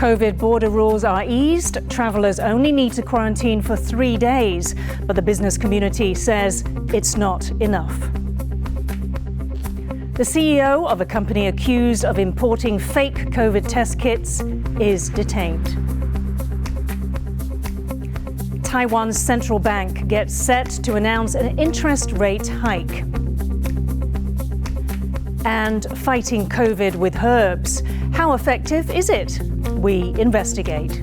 COVID border rules are eased. Travelers only need to quarantine for 3 days, but the business community says it's not enough. The CEO of a company accused of importing fake COVID test kits is detained. Taiwan's central bank gets set to announce an interest rate hike. And fighting COVID with herbs. How effective is it? We investigate.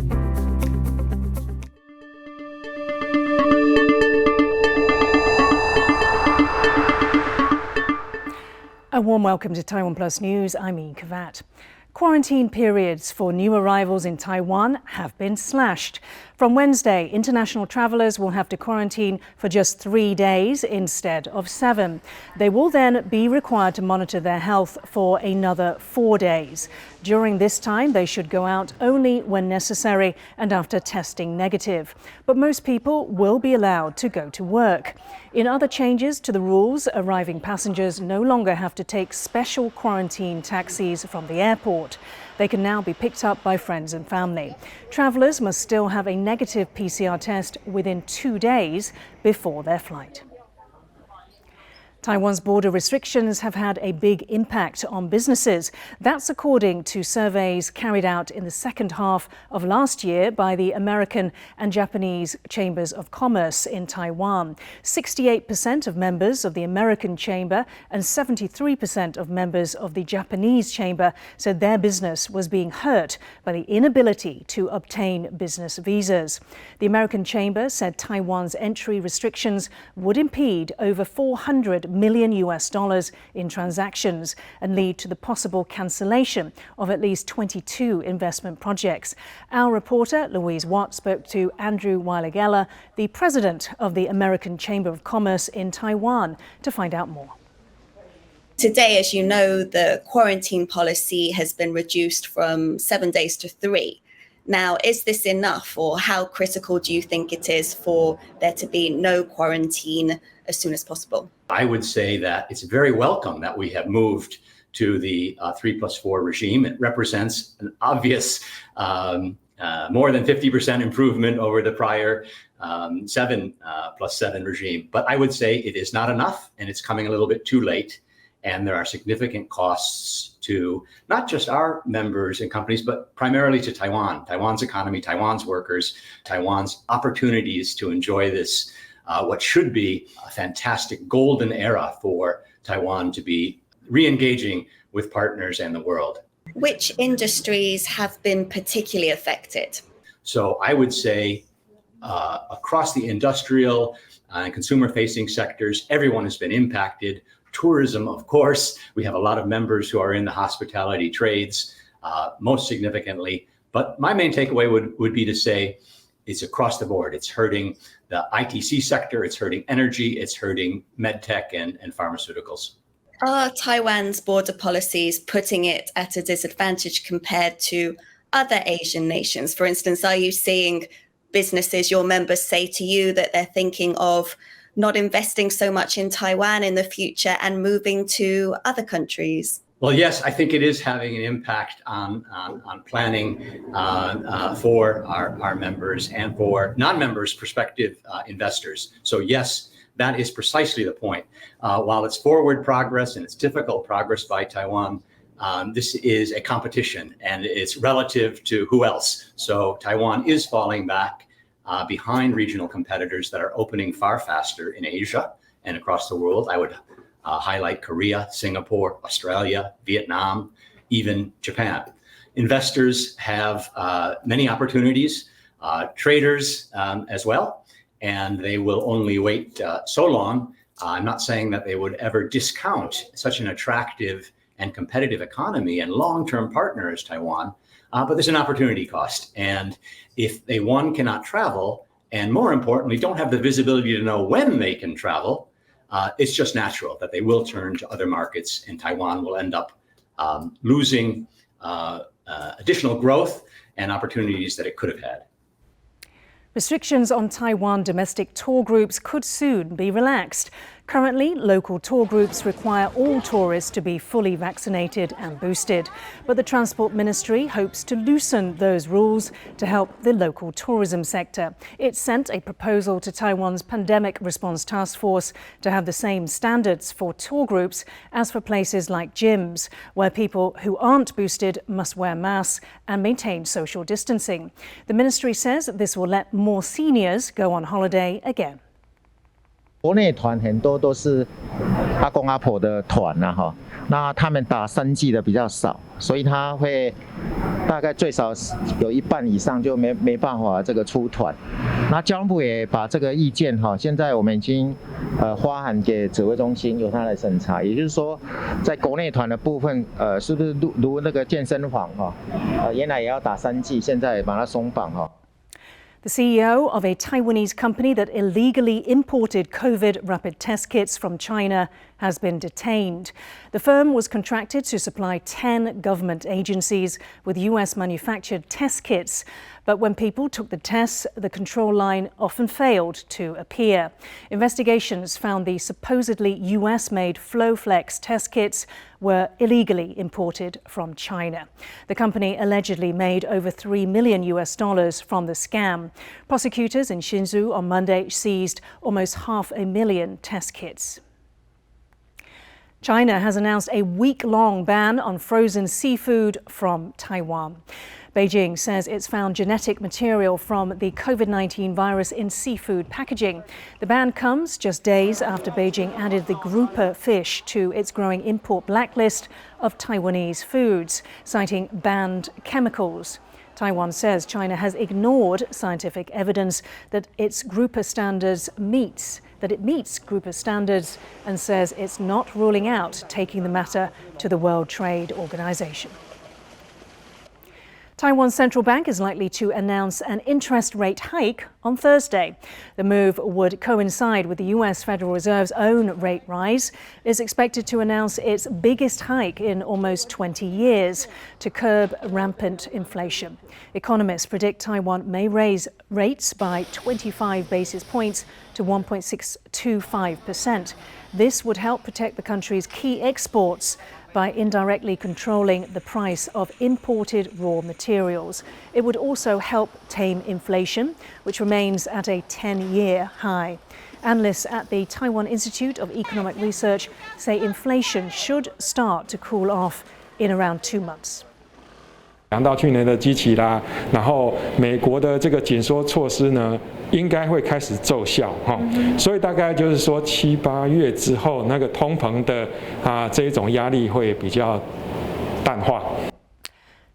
A warm welcome to TaiwanPlus News. I'm Yin Khvat. Quarantine periods for new arrivals in Taiwan have been slashed. From Wednesday, international travellers will have to quarantine for just 3 days instead of 7. They will then be required to monitor their health for another 4 days. During this time, they should go out only when necessary and after testing negative. But most people will be allowed to go to work. In other changes to the rules, arriving passengers no longer have to take special quarantine taxis from the airport. They can now be picked up by friends and family. Travellers must still have a negative PCR test within 2 days before their flight. Taiwan's border restrictions have had a big impact on businesses. That's according to surveys carried out in the second half of last year by the American and Japanese Chambers of Commerce in Taiwan. 68% of members of the American Chamber and 73% of members of the Japanese Chamber said their business was being hurt by the inability to obtain business visas. The American Chamber said Taiwan's entry restrictions would impede over $400 million in transactions and lead to the possible cancellation of at least 22 investment projects. Our reporter, Louise Watt, spoke to Andrew Wildfires, the president of the American Chamber of Commerce in Taiwan, to find out more. Today, as you know, the quarantine policy has been reduced from 7 days to 3. Now, is this enough, or how critical do you think it is for there to be no quarantine as soon as possible? I would say that it's very welcome that we have moved to the 3+4 regime. It represents an obvious more than 50% improvement over the prior 7+7 regime. But I would say it is not enough, and it's coming a little bit too late. And there are significant costs to not just our members and companies, but primarily to Taiwan, Taiwan's economy, Taiwan's workers, Taiwan's opportunities to enjoy this, what should be a fantastic golden era for Taiwan to be re-engaging with partners and the world. Which industries have been particularly affected? So I would say across the industrial and consumer-facing sectors, everyone has been impacted. Tourism, of course, we have a lot of members who are in the hospitality trades, most significantly. But my main takeaway would be to say it's across the board. It's hurting the ITC sector, it's hurting energy, it's hurting medtech and pharmaceuticals. Are Taiwan's border policies putting it at a disadvantage compared to other Asian nations? For instance, are you seeing businesses, your members, say to you that they're thinking of not investing so much in Taiwan in the future and moving to other countries? Well, yes, I think it is having an impact on planning for our members and for non-members, prospective investors. So yes, that is precisely the point. While it's forward progress and it's difficult progress by Taiwan, this is a competition and it's relative to who else. So Taiwan is falling back behind regional competitors that are opening far faster in Asia and across the world. I would highlight Korea, Singapore, Australia, Vietnam, even Japan. Investors have many opportunities, traders as well, and they will only wait so long. I'm not saying that they would ever discount such an attractive and competitive economy and long-term partner as Taiwan, but there's an opportunity cost. And if they, one, cannot travel, and more importantly, don't have the visibility to know when they can travel, it's just natural that they will turn to other markets, and Taiwan will end up losing additional growth and opportunities that it could have had. Restrictions on Taiwan domestic tour groups could soon be relaxed. Currently, local tour groups require all tourists to be fully vaccinated and boosted. But the Transport Ministry hopes to loosen those rules to help the local tourism sector. It sent a proposal to Taiwan's Pandemic Response Task Force to have the same standards for tour groups as for places like gyms, where people who aren't boosted must wear masks and maintain social distancing. The ministry says this will let more seniors go on holiday again. 国内团很多都是阿公阿婆的团呐哈，那他们打3剂的比较少，所以他会大概最少有一半以上就没办法这个出团。那交通部也把这个意见哈，现在我们已经发函给指挥中心，由他来审查。也就是说，在国内团的部分，是不是如那个健身房哈，原来也要打3剂，现在把它松绑哈。 The CEO of a Taiwanese company that illegally imported COVID rapid test kits from China has been detained. The firm was contracted to supply 10 government agencies with US-manufactured test kits. But when people took the tests, the control line often failed to appear. Investigations found the supposedly US-made FlowFlex test kits were illegally imported from China. The company allegedly made over $3 million from the scam. Prosecutors in Hsinchu on Monday seized almost 500,000 test kits. China has announced a week-long ban on frozen seafood from Taiwan. Beijing says it's found genetic material from the COVID-19 virus in seafood packaging. The ban comes just days after Beijing added the grouper fish to its growing import blacklist of Taiwanese foods, citing banned chemicals. Taiwan says China has ignored scientific evidence that it meets grouper standards and says it's not ruling out taking the matter to the World Trade Organization. Taiwan's central bank is likely to announce an interest rate hike on Thursday. The move would coincide with the US Federal Reserve's own rate rise. It is expected to announce its biggest hike in almost 20 years to curb rampant inflation. Economists predict Taiwan may raise rates by 25 basis points to 1.625%. This would help protect the country's key exports by indirectly controlling the price of imported raw materials. It would also help tame inflation, which remains at a 10-year high. Analysts at the Taiwan Institute of Economic Research say inflation should start to cool off in around 2 months. 讲到去年的基期啦，然后美国的这个紧缩措施呢，应该会开始奏效哈，所以大概就是说7、8月之后，那个通膨的这一种压力会比较淡化。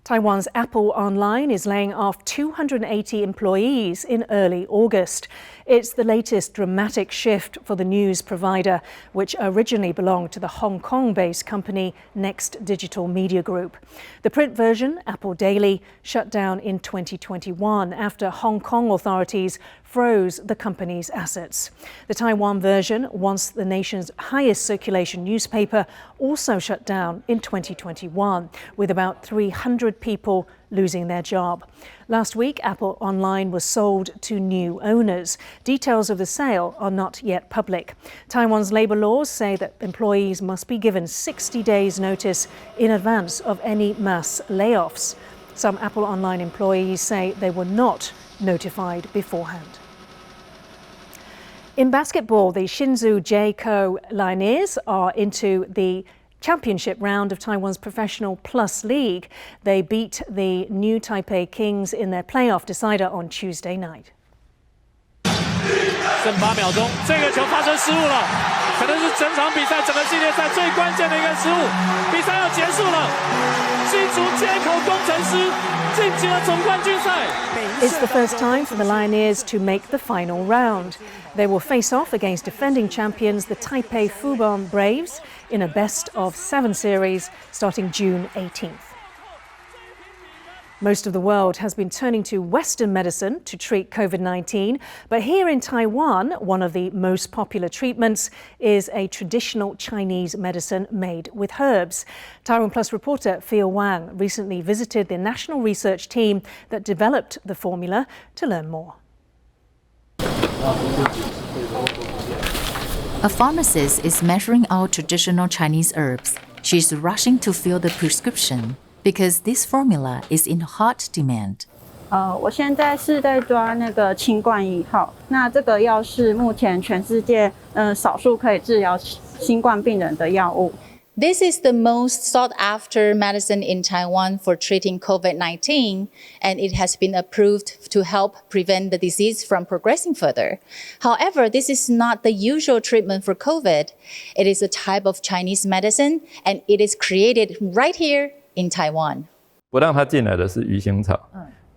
Taiwan's Apple Online is laying off 280 employees in early August. It's the latest dramatic shift for the news provider, which originally belonged to the Hong Kong-based company Next Digital Media Group. The print version, Apple Daily, shut down in 2021 after Hong Kong authorities froze the company's assets. The Taiwan version, once the nation's highest circulation newspaper, also shut down in 2021, with about 300 people losing their job. Last week, Apple Online was sold to new owners. Details of the sale are not yet public. Taiwan's labor laws say that employees must be given 60 days' notice in advance of any mass layoffs. Some Apple Online employees say they were not notified beforehand. In basketball, the Hsinchu J-Co Lioneers are into the championship round of Taiwan's professional Plus League. They beat the New Taipei Kings in their playoff decider on Tuesday night. 剩8秒钟，这个球发生失误了，可能是整场比赛、整个系列赛最关键的一个失误。比赛要结束了，新竹街口工程师晋级了总冠军赛。It's the first time for the Lioneers to make the final round. They will face off against defending champions, the Taipei Fubon Braves, in a best-of-7 series starting June 18th. Most of the world has been turning to Western medicine to treat COVID-19, but here in Taiwan, one of the most popular treatments is a traditional Chinese medicine made with herbs. TaiwanPlus reporter Phil Wang recently visited the national research team that developed the formula to learn more. A pharmacist is measuring out traditional Chinese herbs. She's rushing to fill the prescription because this formula is in hot demand. 我现在是在抓那个清冠1号，那这个药是目前全世界少数可以治疗新冠病人的药物。This is the most sought after medicine in Taiwan for treating COVID-19, and it has been approved to help prevent the disease from progressing further. However, this is not the usual treatment for COVID. It is a type of Chinese medicine, and it is created right here in Taiwan. 不让他进来的是鱼腥草，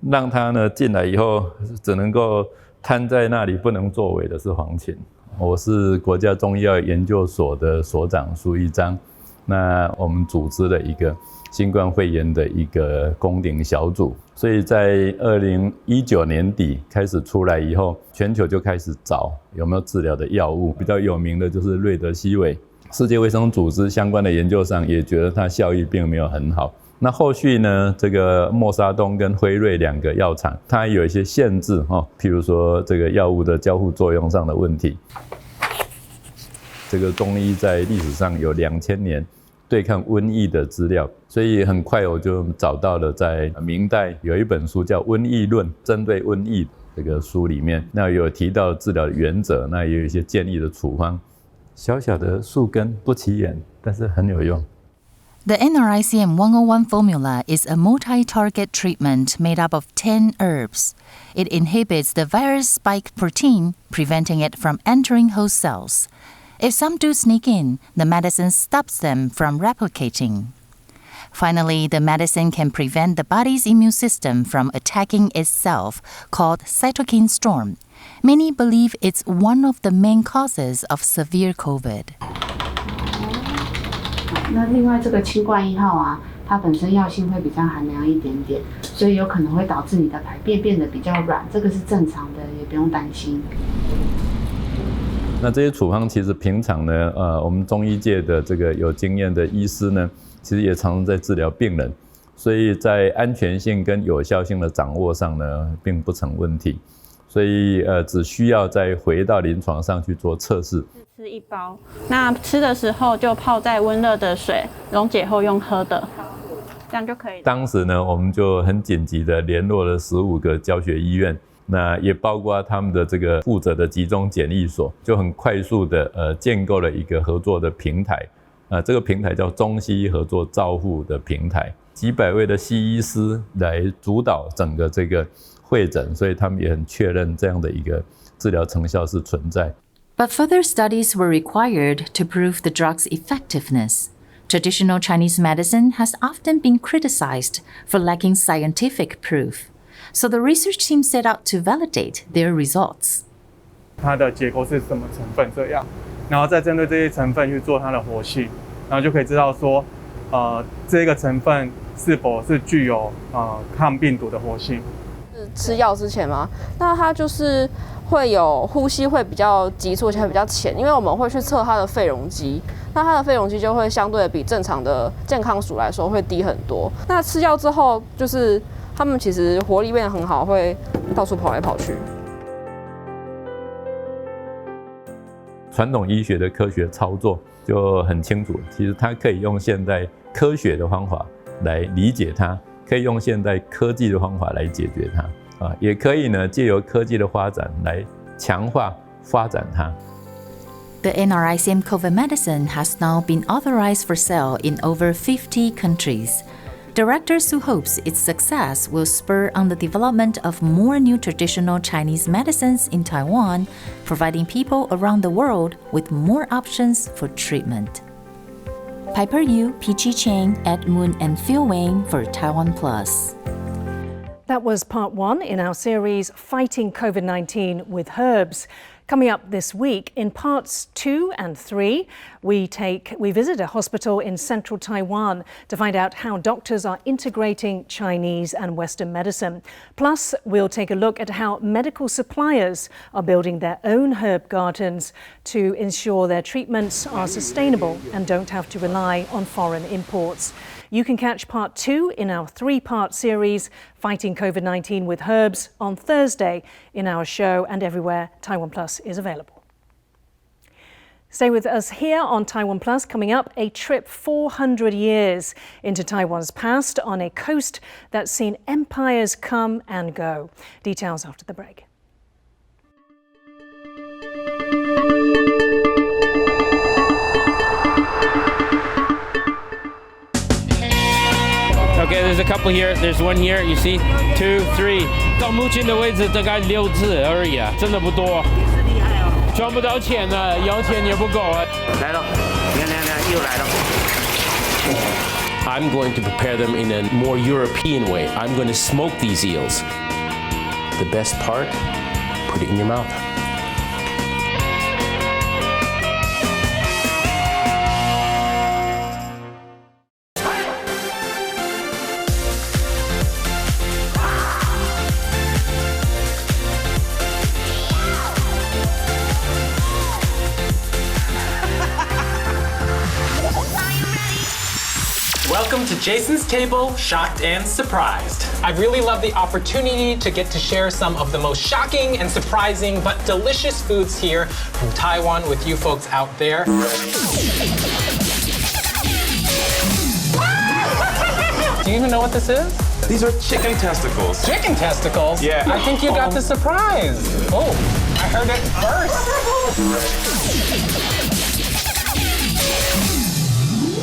让他呢进来以后只能够瘫在那里不能作为的是黄芩。我是国家中医药研究所的所长苏一章。那我们组织了一个新冠肺炎的一个攻顶小组，所以在2019年底开始出来以后，全球就开始找有没有治疗的药物。比较有名的就是瑞德西韦，世界卫生组织相关的研究上也觉得它效益并没有很好。那后续呢，这个默沙东跟辉瑞2个药厂，它有一些限制譬如说这个药物的交互作用上的问题。这个中医在历史上有2000年对抗瘟疫的资料，所以很快我就找到了在明代有一本书叫《瘟疫论》，针对瘟疫这个书里面，那有提到治疗的原则，那也有一些建议的处方。小小的树根不起眼，但是很有用。The NRICM 101 formula is a multi-target treatment made up of 10 herbs. It inhibits the virus spike protein, preventing it from entering host cells. If some do sneak in, the medicine stops them from replicating. Finally, the medicine can prevent the body's immune system from attacking itself, called cytokine storm. Many believe it's one of the main causes of severe COVID. 那另外这个清冠1号啊，它本身药性会比较寒凉一点点，所以有可能会导致你的排便变得比较软，这个是正常的，也不用担心。那这些处方其实平常呢，我们中医界的这个有经验的医师呢，其实也常常在治疗病人，所以在安全性跟有效性的掌握上呢，并不成问题。所以只需要再回到临床上去做测试。吃1包，那吃的时候就泡在温热的水，溶解后用喝的，这样就可以。当时呢，我们就很紧急的联络了15个教学医院。那也包括他们的这个负责的集中检疫所，就很快速的建构了一个合作的平台，这个平台叫中西医合作照护的平台，几百位的西医师来主导整个这个会诊，所以他们也很确认这样的一个治疗成效是存在。But further studies were required to prove the drug's effectiveness. Traditional Chinese medicine has often been criticized for lacking scientific proof. So the research team set out to validate their results. 它的结构是什么成分这样，然后再针对这些成分去做它的活性，然后就可以知道说，这个成分是否是具有抗病毒的活性。吃药之前嘛，那它就是会有呼吸会比较急促，而且会比较浅，因为我们会去测它的肺容积，那它的肺容积就会相对的比正常的健康鼠来说会低很多。那吃药之后就是。他们其实活力变得很好，会到处跑来跑去。传统医学的科学操作就很清楚，其实它可以用现代科学的方法来理解它，可以用现代科技的方法来解决它，也可以呢借由科技的发展来强化发展它。The NRICM COVID medicine has now been authorized for sale in over 50 countries. Director Su hopes its success will spur on the development of more new traditional Chinese medicines in Taiwan, providing people around the world with more options for treatment. Piper Yu, Peachy Chang, Ed Moon, and Phil Wayne for TaiwanPlus. That was part 1 in our series Fighting COVID-19 with Herbs. Coming up this week, in parts 2 and 3, we visit a hospital in central Taiwan to find out how doctors are integrating Chinese and Western medicine. Plus, we'll take a look at how medical suppliers are building their own herb gardens to ensure their treatments are sustainable and don't have to rely on foreign imports. You can catch part 2 in our 3-part series, Fighting COVID-19 with Herbs, on Thursday in our show and everywhere TaiwanPlus is available. Stay with us here on TaiwanPlus. Coming up, a trip 400 years into Taiwan's past on a coast that's seen empires come and go. Details after the break. Okay, there's a couple here. There's one here. You see, 2, 3。到目前的为止，大概6只而已啊，真的不多。赚不到钱了，要钱也不够啊。来了，你看，又来了。I'm going to prepare them in a more European way. I'm going to smoke these eels. The best part, put it in your mouth. Welcome to Jason's Table, Shocked and Surprised. I really love the opportunity to get to share some of the most shocking and surprising but delicious foods here from Taiwan with you folks out there. Do you even know what this is? These are chicken testicles. Chicken testicles? Yeah. I think you got the surprise. Oh, I heard it first.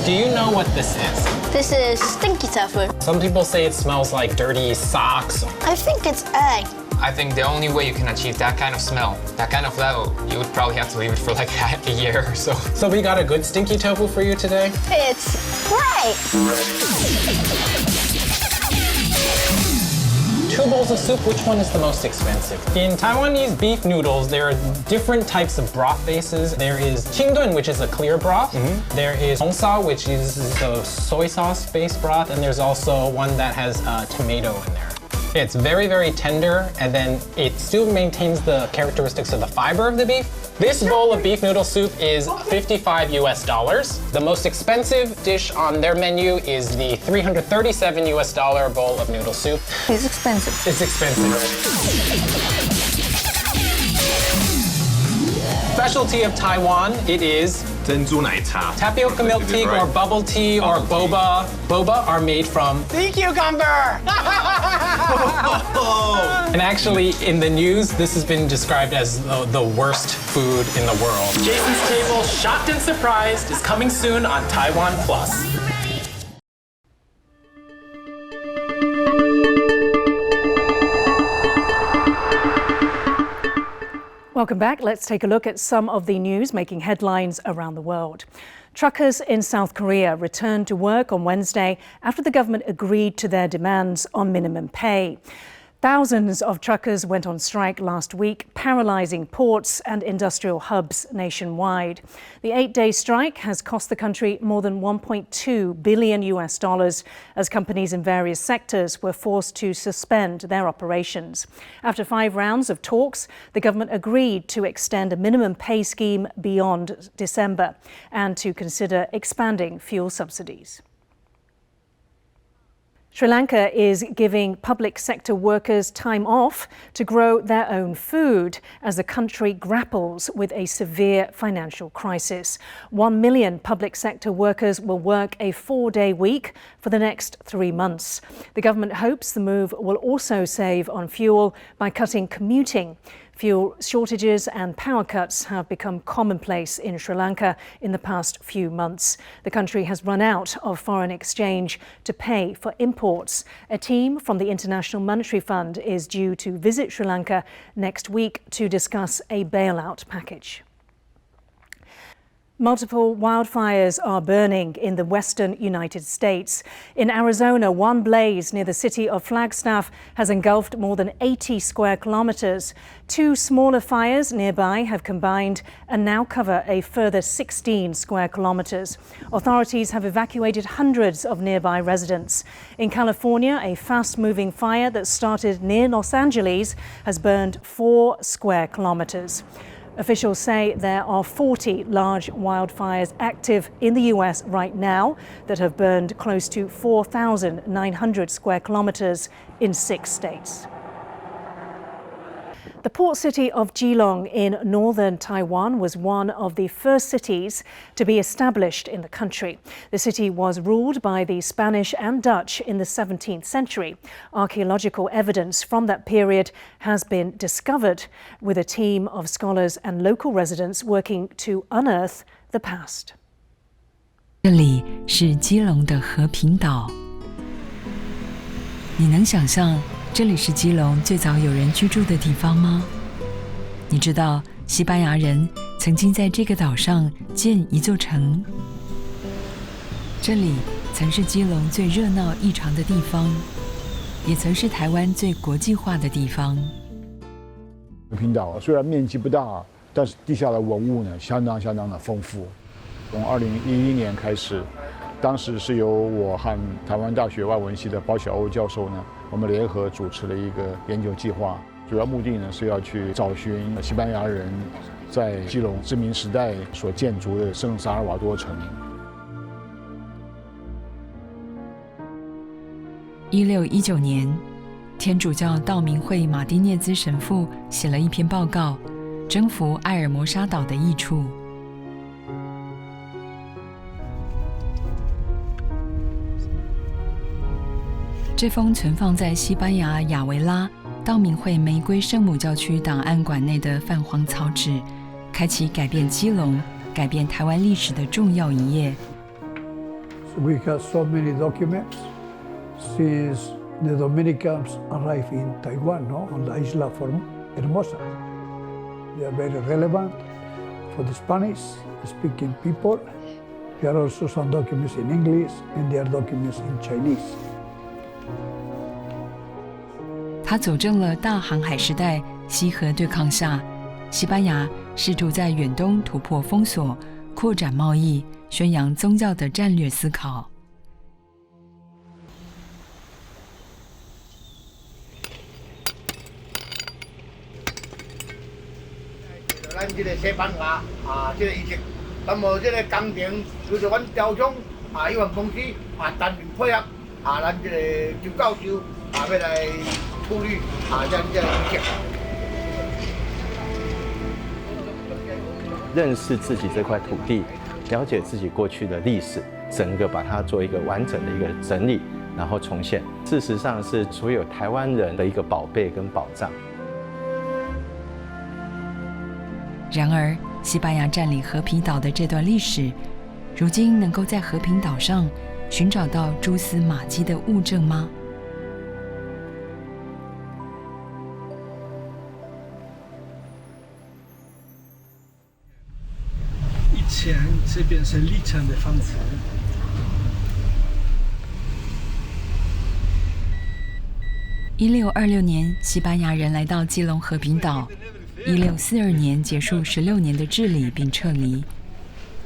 Do you know what this is? This is stinky tofu. Some people say it smells like dirty socks. I think it's egg. I think the only way you can achieve that kind of smell, that kind of level, you would probably have to leave it for like a year or so. So we got a good stinky tofu for you today? It's great. 2 bowls of soup, which one is the most expensive? In Taiwanese beef noodles, there are different types of broth bases. There is qingdun, which is a clear broth. There is hongsao, which is a soy sauce-based broth. And there's also one that has tomato in there. It's very, very tender, and then it still maintains the characteristics of the fiber of the beef. This bowl of beef noodle soup is $55 US. The most expensive dish on their menu is the $337 US bowl of noodle soup. It's expensive. It's expensive. Specialty of Taiwan, it is 珍珠奶茶. Tapioca milk tea or bubble tea or boba. Boba are made from sea cucumber. And actually, in the news, this has been described as the worst food in the world. Jason's Table, Shocked and Surprised, is coming soon on TaiwanPlus. Welcome back. Let's take a look at some of the news making headlines around the world. Truckers in South Korea returned to work on Wednesday after the government agreed to their demands on minimum pay. Thousands of truckers went on strike last week, paralyzing ports and industrial hubs nationwide. The 8-day strike has cost the country more than $1.2 billion as companies in various sectors were forced to suspend their operations. After 5 rounds of talks, the government agreed to extend a minimum pay scheme beyond December and to consider expanding fuel subsidies. Sri Lanka is giving public sector workers time off to grow their own food as the country grapples with a severe financial crisis. 1 million public sector workers will work a 4-day week for the next 3 months. The government hopes the move will also save on fuel by cutting commuting. Fuel shortages and power cuts have become commonplace in Sri Lanka in the past few months. The country has run out of foreign exchange to pay for imports. A team from the International Monetary Fund is due to visit Sri Lanka next week to discuss a bailout package. Multiple wildfires are burning in the western United States. In Arizona, one blaze near the city of Flagstaff has engulfed more than 80 square kilometers. 2 smaller fires nearby have combined and now cover a further 16 square kilometers. Authorities have evacuated hundreds of nearby residents. In California, a fast-moving fire that started near Los Angeles has burned 4 square kilometers. Officials say there are 40 large wildfires active in the US right now that have burned close to 4,900 square kilometers in 6 states. The port city of Geelong in northern Taiwan was one of the first cities to be established in the country. The city was ruled by the Spanish and Dutch in the 17th century. Archaeological evidence from that period has been discovered, with a team of scholars and local residents working to unearth the past. 这里是基隆的和平岛。你能想象这里是基隆最早有人居住的地方吗？你知道西班牙人曾经在这个岛上建一座城，这里曾是基隆最热闹异常的地方，也曾是台湾最国际化的地方。和平岛虽然面积不大，但是地下的文物呢相当的丰富。从2011年开始，当时是由我和台湾大学外文系的包小欧教授呢，我们联合主持了一个研究计划，主要目的呢是要去找寻西班牙人在基隆殖民时代所建筑的圣萨尔瓦多城。1619年，天主教道明会马丁涅兹神父写了一篇报告，征服埃尔摩沙岛的益处。这封存放在西班牙亚维拉道明会玫瑰圣母教区档案馆内的泛黄草纸，开启改变基隆、改变台湾历史的重要一页。We have so many documents since the Dominicans arrived in Taiwan, no, on the isla Hermosa. They are very relevant for the Spanish-speaking people. There are also some documents in English, and there are documents in Chinese. 他佐证了大航海时代西河对抗下，西班牙试图在远东突破封锁、扩展贸易、宣扬宗教的战略思考。咱这个西班牙这个遗迹，那么这个工程就是阮雕像有限公司单面配合咱这个周教授要来处理咱这个遗迹。认识自己这块土地，了解自己过去的历史，整个把它做一个完整的一个整理，然后重现。事实上是所有台湾人的一个宝贝跟宝藏。然而，西班牙占领和平岛的这段历史，如今能够在和平岛上寻找到蛛丝马迹的物证吗？以前这边是立城的房子。1626年，西班牙人来到基隆和平岛。1642年结束16年的治理并撤离，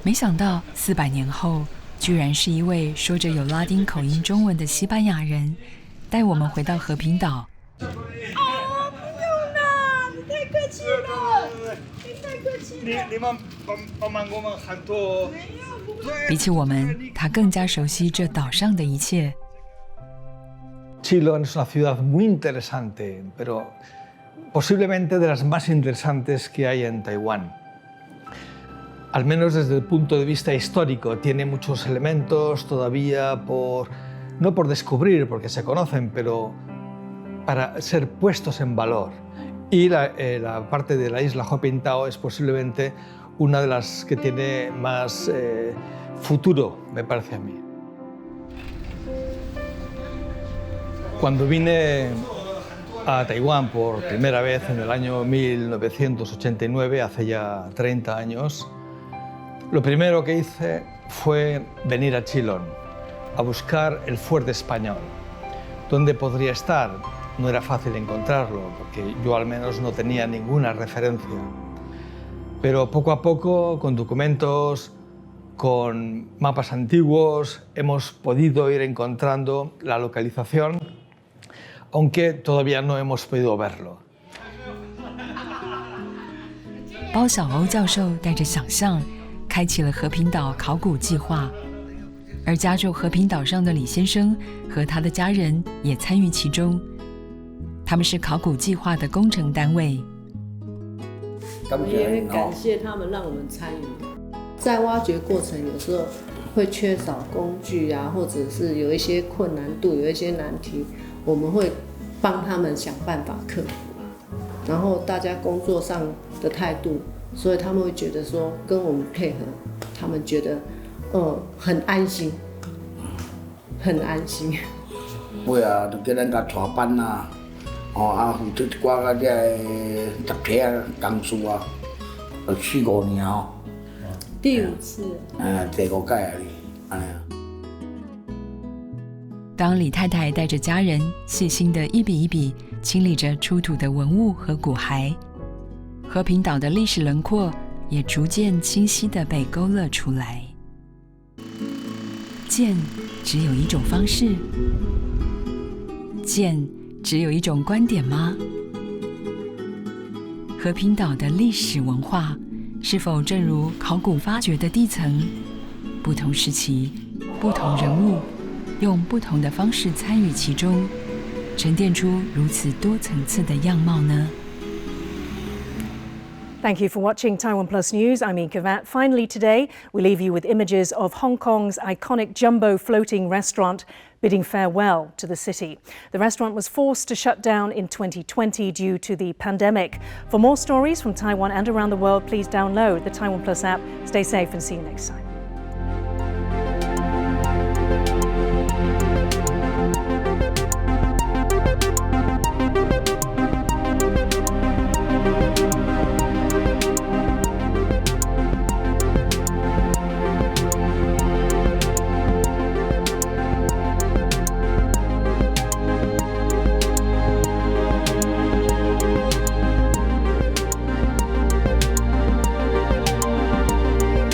没想到400年后，居然是一位说着有拉丁口音中文的西班牙人，带我们回到和平岛。不用啦，你太客气了，你太客气了。你们帮忙我们很多。比起我们，他更加熟悉这岛上的一切。Chilón es una ciudad muy interesante, pero posiblemente de las más interesantes que hay en Taiwán. Al menos desde el punto de vista histórico, tiene muchos elementos todavía no por descubrir, porque se conocen, pero para ser puestos en valor. Y la parte de la isla Hopintao es posiblemente una de las que tiene más futuro, me parece a mí. Cuando vine a Taiwán por primera vez en el año 1989, hace ya 30 años, lo primero que hice fue venir a Chilón, a buscar el fuerte español. ¿Dónde podría estar? No era fácil encontrarlo, porque yo al menos no tenía ninguna referencia. Pero poco a poco, con documentos, con mapas antiguos, hemos podido ir encontrando la localización, aunque todavía no hemos podido verlo. 包小欧教授带着想象，开启了和平岛考古计划，而家住和平岛上的李先生和他的家人也参与其中。他们是考古计划的工程单位。我也会感谢他们让我们参与。在挖掘过程有时候会缺少工具啊，或者是有一些困难度，有一些难题，我们会帮他们想办法克服。然后大家工作上的态度，所以他们会觉得说跟我们配合，他们觉得很安心，很安心。会啊，就叫咱甲带班啊，负责一寡个这集体啊工事啊，4、5年哦。第5次。第5届啊，安尼啊。当李太太带着家人细心的一笔一笔清理着出土的文物和骨骸，和平岛的历史轮廓也逐渐清晰地被勾勒出来。见只有一种方式，见只有一种观点吗？和平岛的历史文化是否正如考古发掘的地层，不同时期、不同人物用不同的方式参与其中，沉淀出如此多层次的样貌呢？ Thank you for watching TaiwanPlus News. I'm Yin Khvat. Finally today, we leave you with images of Hong Kong's iconic jumbo floating restaurant bidding farewell to the city. The restaurant was forced to shut down in 2020 due to the pandemic. For more stories from Taiwan and around the world, please download the TaiwanPlus app. Stay safe and see you next time.